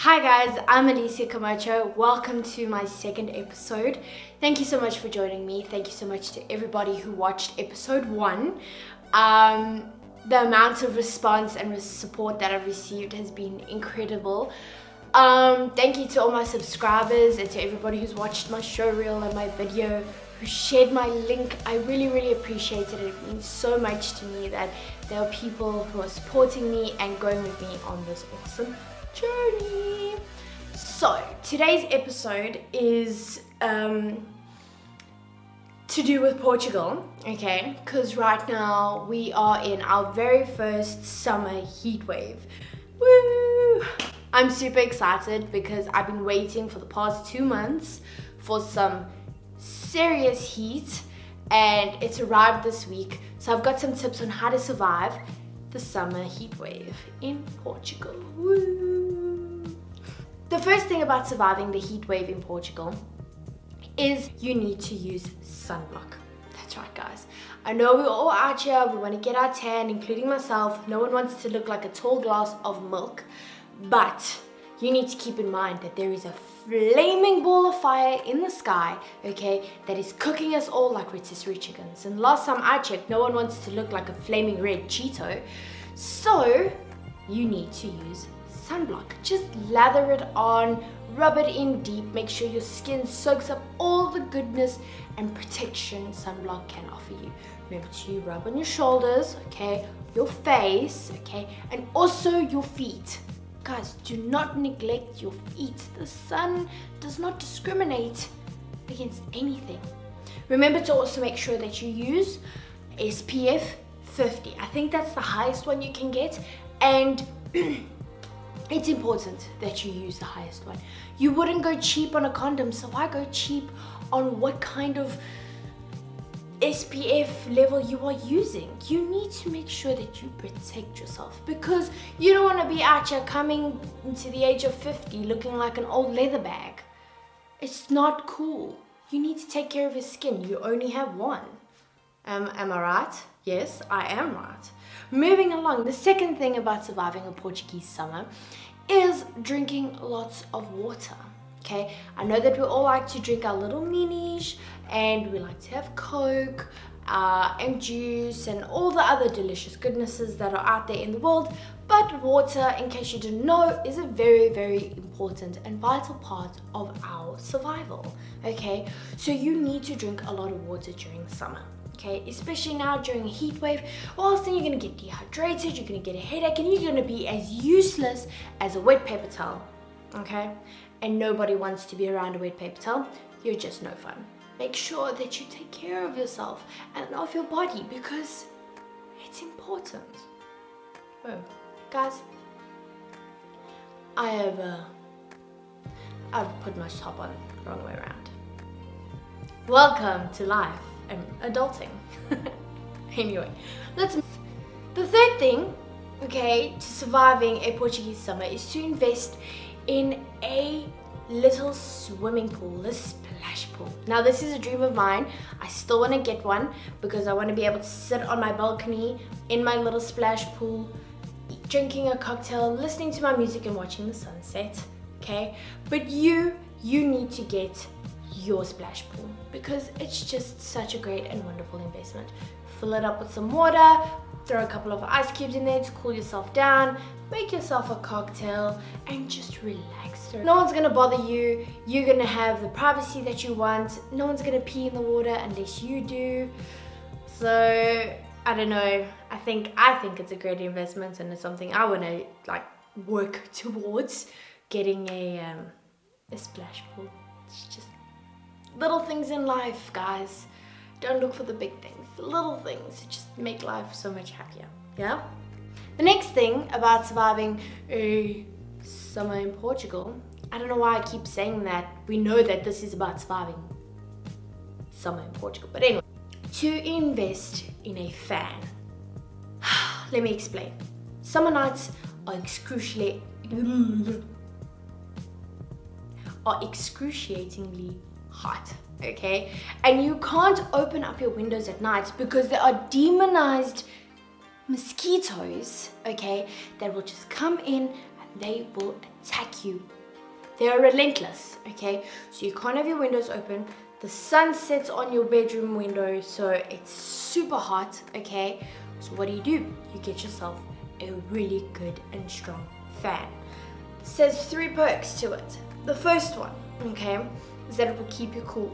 Hi guys, I'm Alicia Camacho. Welcome to my second episode. Thank you so much for joining me. Thank you so much to everybody who watched episode 1. The amount of response and support that I've received has been incredible. Thank you to all my subscribers and to everybody who's watched my show reel and my video, who shared my link. I really appreciate it. It means so much to me that there are people who are supporting me and going with me on this awesome journey. So today's episode is to do with Portugal, okay? Because right now we are in our very first summer heat wave. Woo! I'm super excited because I've been waiting for the past 2 months for some serious heat, and it's arrived this week. So I've got some tips on how to survive the summer heat wave in Portugal. Woo! The first thing about surviving the heat wave in Portugal is you need to use sunblock. That's right, guys. I know we're all out here, we want to get our tan, including myself. No one wants to look like a tall glass of milk, but you need to keep in mind that there is a flaming ball of fire in the sky, okay, that is cooking us all like rotisserie chickens. And last time I checked, no one wants to look like a flaming red Cheeto. So you need to use sunblock. Just lather it on, rub it in deep, make sure your skin soaks up all the goodness and protection sunblock can offer you. Remember to rub on your shoulders, okay, your face, okay, and also your feet. Guys, do not neglect your feet. The sun does not discriminate against anything. Remember to also make sure that you use SPF 50. I think that's the highest one you can get, and it's important that you use the highest one. You wouldn't go cheap on a condom, so why go cheap on what kind of SPF level you are using? You need to make sure that you protect yourself, because you don't want to be out here coming into the age of 50 looking like an old leather bag. It's not cool. You need to take care of your skin. You only have one. Am I right? Yes, I am right. Moving along, the second thing about surviving a Portuguese summer is drinking lots of water. Okay, I know that we all like to drink our little minis, and we like to have Coke and juice and all the other delicious goodnesses that are out there in the world, but water, in case you didn't know, is a very important and vital part of our survival. Okay, so you need to drink a lot of water during the summer. Okay, especially now during a heat wave, or else then you're going to get dehydrated, you're going to get a headache, and you're going to be as useless as a wet paper towel. Okay, and nobody wants to be around a wet paper towel. You're just no fun. Make sure that you take care of yourself and of your body, because it's important. Oh, guys, I've put my top on the wrong way around. Welcome to life and adulting. Anyway, the third thing, okay, to surviving a Portuguese summer is to invest in a little swimming pool, a splash pool. Now, this is a dream of mine. I still want to get one because I want to be able to sit on my balcony in my little splash pool, drinking a cocktail, listening to my music and watching the sunset, okay? But you need to get your splash pool because it's just such a great and wonderful investment. Fill it up with some water, throw a couple of ice cubes in there to cool yourself down, make yourself a cocktail, and just relax. No one's gonna bother you. You're gonna have the privacy that you want. No one's gonna pee in the water unless you do. So I don't know. I think it's a great investment, and it's something I want to like work towards, getting a splash pool. It's just little things in life, guys. Don't look for the big things. The little things just make life so much happier. Yeah. The next thing about surviving a summer in Portugal, I don't know why I keep saying that. We know that this is about surviving summer in Portugal, but anyway, to invest in a fan. Let me explain. Summer nights are excruciatingly hot, okay? And you can't open up your windows at night because there are demonized mosquitoes, okay, that will just come in and they will attack you. They are relentless, okay? So you can't have your windows open. The sun sets on your bedroom window, so it's super hot, okay? So what do? You get yourself a really good and strong fan. It says 3 perks to it. The first one, okay, is that it will keep you cool.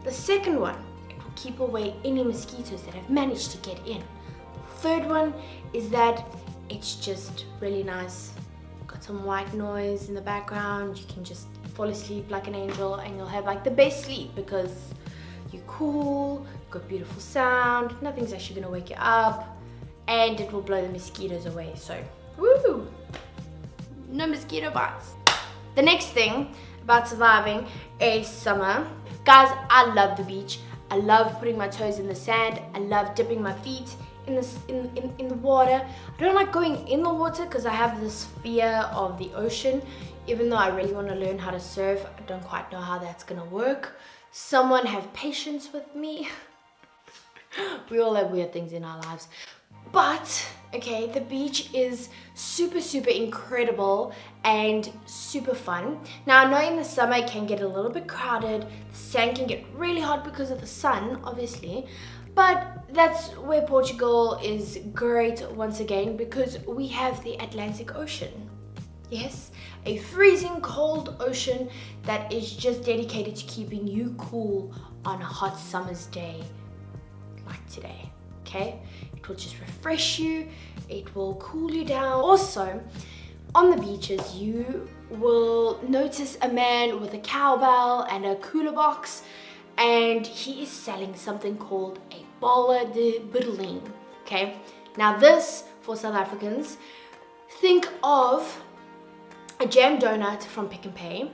The second one, it will keep away any mosquitoes that have managed to get in. The third one is that it's just really nice. Got some white noise in the background. You can just fall asleep like an angel and you'll have like the best sleep because you're cool, got beautiful sound, nothing's actually gonna wake you up, and it will blow the mosquitoes away. So, woo! No mosquito bites. The next thing about surviving a summer, guys, I love the beach. I love putting my toes in the sand. I love dipping my feet in the water. I don't like going in the water because I have this fear of the ocean. Even though I really want to learn how to surf, I don't quite know how that's gonna work. Someone have patience with me. We all have weird things in our lives. But, okay, the beach is super, super incredible and super fun. Now, I know in the summer it can get a little bit crowded. The sand can get really hot because of the sun, obviously. But that's where Portugal is great once again, because we have the Atlantic Ocean. Yes, a freezing cold ocean that is just dedicated to keeping you cool on a hot summer's day like today, okay? It will just refresh you, it will cool you down. Also, on the beaches, you will notice a man with a cowbell and a cooler box, and he is selling something called a bola de berlim, okay? Now this, for South Africans, think of a jam donut from Pick n Pay,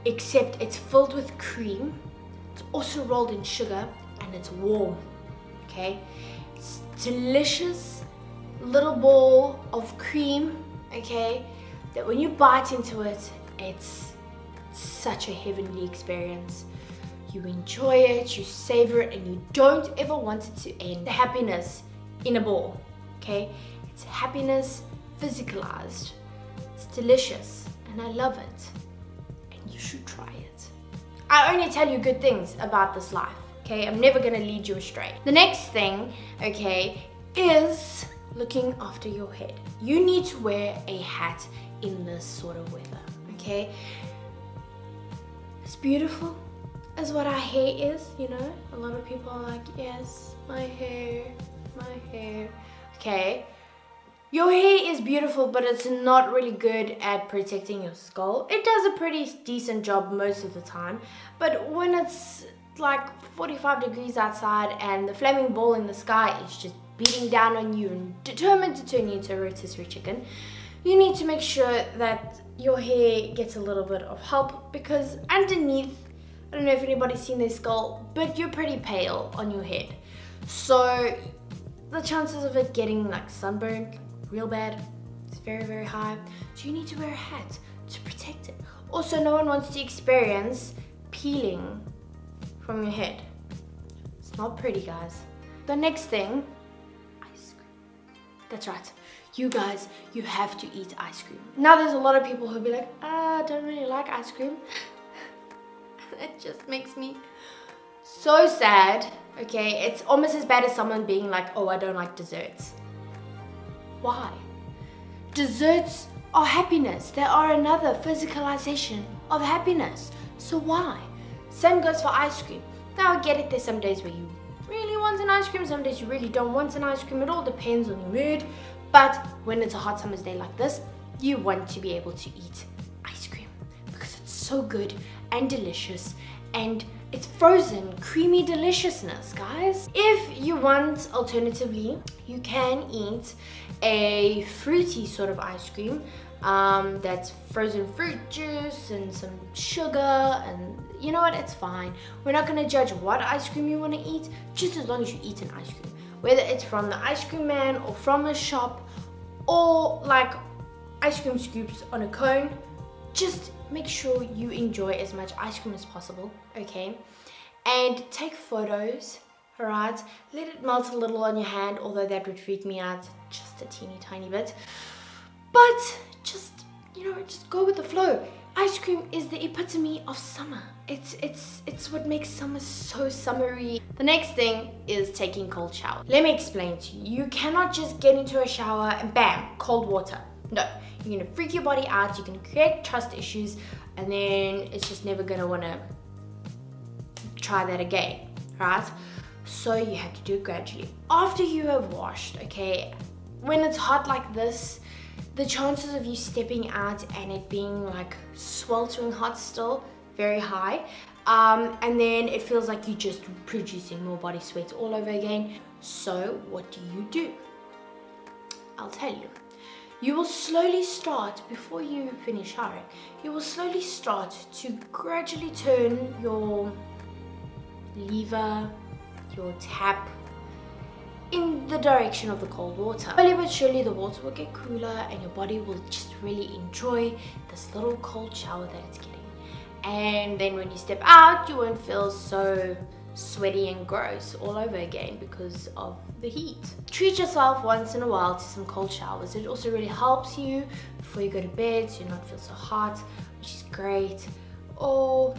except it's filled with cream, it's also rolled in sugar, and it's warm, okay? It's delicious little ball of cream, okay, that when you bite into it, it's such a heavenly experience. You enjoy it, you savor it, and you don't ever want it to end. The happiness in a ball, okay? It's happiness physicalized. It's delicious, and I love it, and you should try it. I only tell you good things about this life, okay? I'm never gonna lead you astray. The next thing, okay, is looking after your head. You need to wear a hat in this sort of weather, okay? It's beautiful as what our hair is, you know? A lot of people are like, yes, my hair. Okay, your hair is beautiful, but it's not really good at protecting your skull. It does a pretty decent job most of the time, but when it's like 45 degrees outside and the flaming ball in the sky is just beating down on you and determined to turn you into a rotisserie chicken, you need to make sure that your hair gets a little bit of help, because underneath, I don't know if anybody's seen their skull, but you're pretty pale on your head. So the chances of it getting like sunburned real bad is very, very high. So you need to wear a hat to protect it. Also, no one wants to experience peeling from your head. It's not pretty, guys. The next thing, ice cream. That's right. You guys, you have to eat ice cream. Now there's a lot of people who'll be like, I don't really like ice cream. It just makes me so sad, okay? It's almost as bad as someone being like, oh, I don't like desserts. Why? Desserts are happiness. They are another physicalization of happiness. So why? Same goes for ice cream. Now I get it, there's some days where you really want an ice cream, some days you really don't want an ice cream. It all depends on your mood. But when it's a hot summer's day like this, you want to be able to eat ice cream because it's so good and delicious, and it's frozen, creamy deliciousness, guys. If you want, alternatively, you can eat a fruity sort of ice cream that's frozen fruit juice and some sugar, and you know what, it's fine. We're not going to judge what ice cream you want to eat, just as long as you eat an ice cream. Whether it's from the ice cream man or from a shop or like ice cream scoops on a cone, just make sure you enjoy as much ice cream as possible, okay? And take photos, alright? Let it melt a little on your hand, although that would freak me out just a teeny tiny bit. But just just go with the flow. Ice cream is the epitome of summer. It's what makes summer so summery. The next thing is taking cold shower. Let me explain to you. You cannot just get into a shower and bam, cold water. No, you're gonna freak your body out, you're gonna create trust issues, and then it's just never gonna wanna try that again, right? So you have to do it gradually. After you have washed, okay, when it's hot like this, the chances of you stepping out and it being like sweltering hot still, very high. And then it feels like you're just producing more body sweat all over again. So what do? I'll tell you. You will slowly start, before you finish showering, you will slowly start to gradually turn your lever, your tap, in the direction of the cold water. Slowly but surely the water will get cooler and your body will just really enjoy this little cold shower that it's getting. And then when you step out, you won't feel so sweaty and gross all over again because of the heat. Treat yourself once in a while to some cold showers. It also really helps you before you go to bed so you not feel so hot, which is great. Or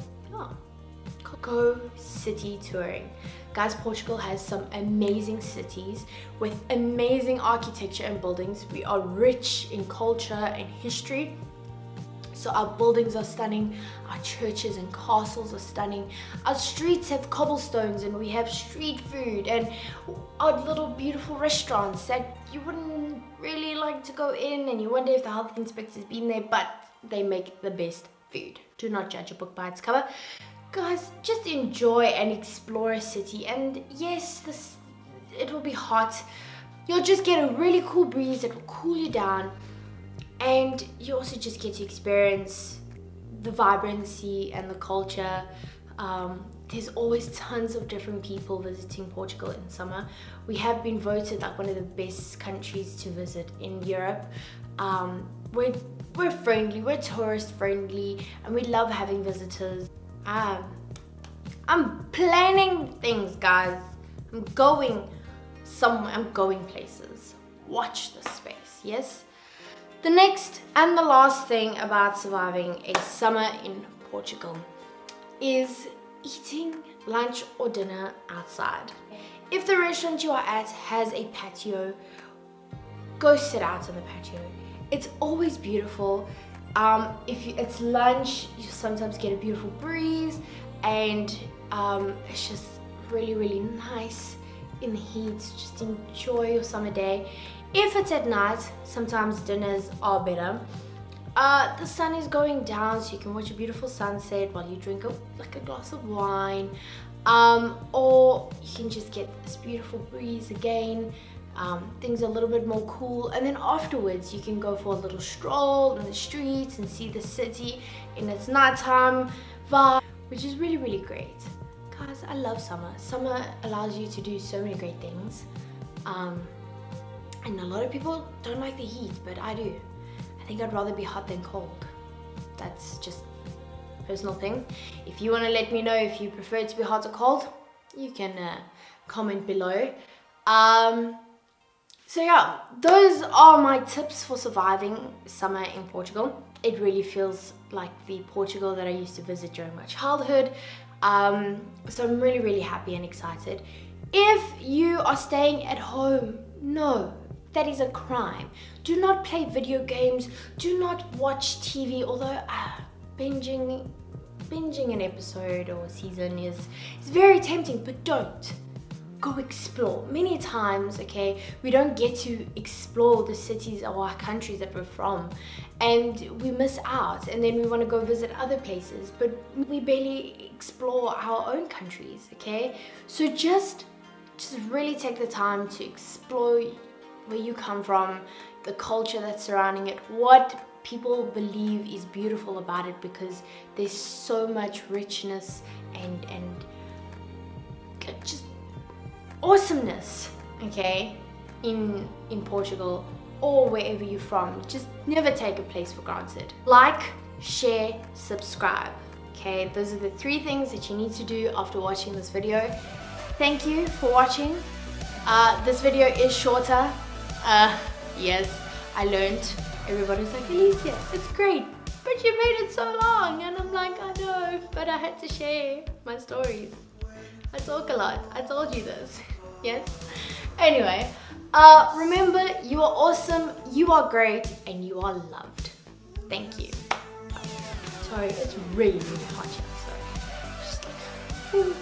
go city touring. Guys, Portugal has some amazing cities with amazing architecture and buildings. We are rich in culture and history. So our buildings are stunning, our churches and castles are stunning, our streets have cobblestones and we have street food and our little beautiful restaurants that you wouldn't really like to go in and you wonder if the health inspector's been there, but they make the best food. Do not judge a book by its cover. Guys, just enjoy and explore a city, and yes, it will be hot. You'll just get a really cool breeze that will cool you down, and you also just get to experience the vibrancy and the culture. There's always tons of different people visiting Portugal in summer. We have been voted like one of the best countries to visit in Europe. We're friendly, we're tourist friendly, and we love having visitors. I'm planning things, guys. I'm going somewhere, I'm going places. Watch this space, yes? The next and the last thing about surviving a summer in Portugal is eating lunch or dinner outside. If the restaurant you are at has a patio, go sit out on the patio. It's always beautiful. If it's lunch, you sometimes get a beautiful breeze, and it's just really, really nice in the heat. Just enjoy your summer day. If it's at night, sometimes dinners are better. The sun is going down, so you can watch a beautiful sunset while you drink a glass of wine, or you can just get this beautiful breeze again. Things are a little bit more cool, and then afterwards you can go for a little stroll in the streets and see the city in its nighttime vibe, which is really, really great. Guys, I love summer. Summer allows you to do so many great things, and a lot of people don't like the heat, but I do. I think I'd rather be hot than cold. That's just a personal thing. If you want to let me know if you prefer to be hot or cold, you can comment below. So yeah, those are my tips for surviving summer in Portugal. It really feels like the Portugal that I used to visit during my childhood. So I'm really, really happy and excited. If you are staying at home, no, that is a crime. Do not play video games. Do not watch TV, although binging an episode or a season is very tempting, but don't. Go explore. Many times, okay, we don't get to explore the cities or our countries that we're from, and we miss out, and then we want to go visit other places, but we barely explore our own countries, okay? So just really take the time to explore where you come from, the culture that's surrounding it, what people believe is beautiful about it, because there's so much richness and just awesomeness, okay, in Portugal or wherever you're from. Just never take a place for granted. Like, share, subscribe, okay? Those are the 3 things that you need to do after watching this video. Thank you for watching. This video is shorter. Yes, I learned. everybody's like, Alicia, it's great, but you made it so long. And I'm like, I know, but I had to share my stories. I talk a lot. I told you this. Yes? Anyway, remember, you are awesome, you are great, and you are loved. Thank you. Sorry, it's really, really hot here, so just like,